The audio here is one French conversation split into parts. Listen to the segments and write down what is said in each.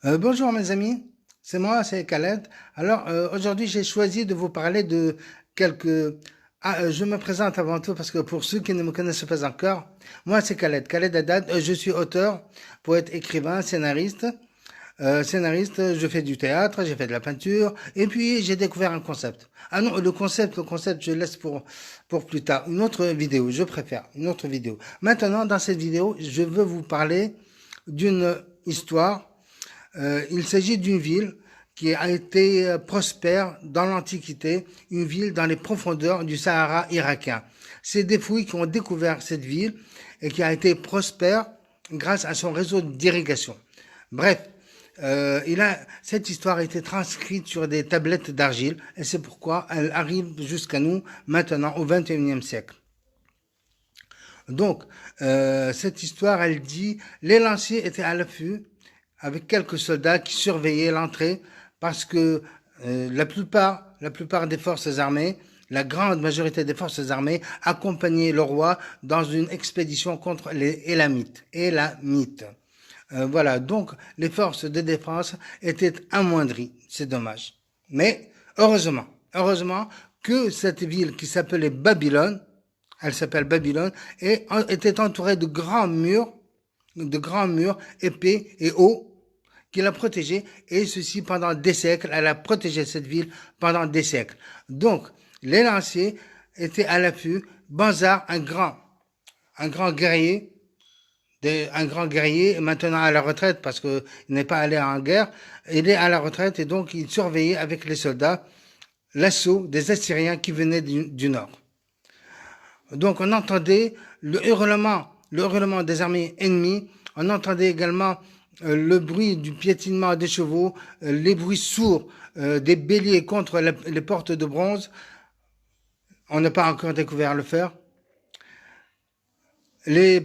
Bonjour mes amis, c'est moi, c'est Khaled. Alors aujourd'hui j'ai choisi de vous parler de quelques... je me présente avant tout parce que pour ceux qui ne me connaissent pas encore, moi c'est Khaled, Khaled Haddad, je suis auteur, poète, écrivain, scénariste. Scénariste, je fais du théâtre, j'ai fait de la peinture, et puis j'ai découvert un concept. Ah non, le concept, je laisse pour plus tard. Une autre vidéo, je préfère, une autre vidéo. Maintenant, dans cette vidéo, je veux vous parler d'une histoire. Il s'agit d'une ville qui a été prospère dans l'Antiquité, une ville dans les profondeurs du Sahara irakien. C'est des fouilles qui ont découvert cette ville et qui a été prospère grâce à son réseau d'irrigation. Bref, cette histoire a été transcrite sur des tablettes d'argile et c'est pourquoi elle arrive jusqu'à nous maintenant au XXIe siècle. Donc, cette histoire, elle dit, les lanciers étaient à l'affût avec quelques soldats qui surveillaient l'entrée parce que la plupart des forces armées, la grande majorité des forces armées accompagnaient le roi dans une expédition contre les Élamites. Voilà, donc les forces de défense étaient amoindries, c'est dommage. Mais heureusement que cette ville qui s'appelait Babylone, elle s'appelle Babylone, et était entourée de grands murs épais et hauts qui l'a protégée, et ceci pendant des siècles. Elle a protégé cette ville pendant des siècles. Donc, les lanciers étaient à l'affût. Banzar, un grand guerrier, maintenant à la retraite parce qu'il n'est pas allé en guerre, il est à la retraite et donc il surveillait avec les soldats l'assaut des Assyriens qui venaient du nord. Donc on entendait le hurlement des armées ennemies, on entendait également le bruit du piétinement des chevaux, les bruits sourds des béliers contre les portes de bronze. On n'a pas encore découvert le fer. Les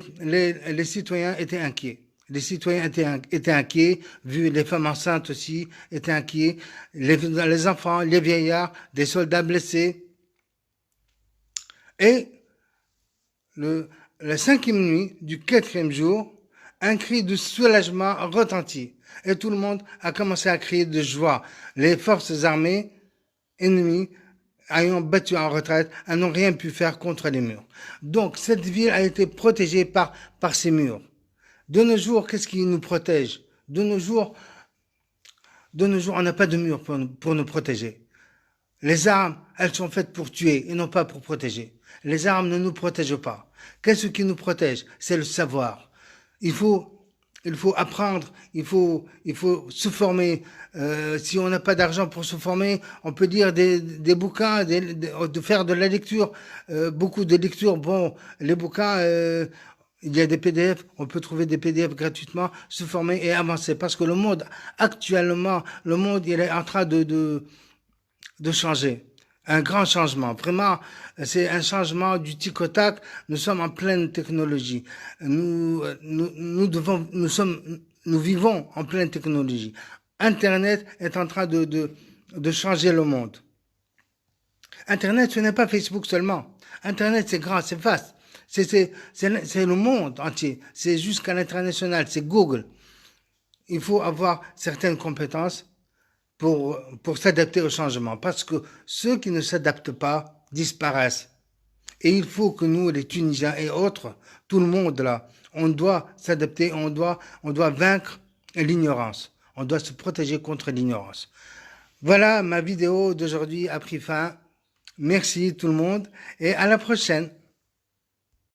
citoyens étaient inquiets. Les citoyens étaient inquiets, vu les femmes enceintes aussi étaient inquiets, les enfants, les vieillards, des soldats blessés. Et la cinquième nuit du quatrième jour, un cri de soulagement retentit. Et tout le monde a commencé à crier de joie. Les forces armées ennemies ayant battu en retraite, elles n'ont rien pu faire contre les murs. Donc cette ville a été protégée par ces murs. De nos jours, qu'est-ce qui nous protège? De nos jours, on n'a pas de mur pour nous protéger. Les armes, elles sont faites pour tuer et non pas pour protéger. Les armes ne nous protègent pas. Qu'est-ce qui nous protège? C'est le savoir. Il faut apprendre, il faut se former. Si on n'a pas d'argent pour se former, on peut lire des bouquins, de faire de la lecture, beaucoup de lecture. Bon, les bouquins, il y a des PDF, on peut trouver des PDF gratuitement, se former et avancer. Parce que actuellement, le monde, il est en train de changer. Un grand changement. Vraiment, c'est un changement du tic au tac. Nous sommes en pleine technologie. Nous vivons en pleine technologie. Internet est en train de changer le monde. Internet, ce n'est pas Facebook seulement. Internet, c'est grand, c'est vaste. C'est le monde entier. C'est jusqu'à l'international. C'est Google. Il faut avoir certaines compétences pour s'adapter au changement. Parce que ceux qui ne s'adaptent pas disparaissent. Et il faut que nous, les Tunisiens et autres, tout le monde là, on doit s'adapter, on doit vaincre l'ignorance. On doit se protéger contre l'ignorance. Voilà, ma vidéo d'aujourd'hui a pris fin. Merci tout le monde et à la prochaine.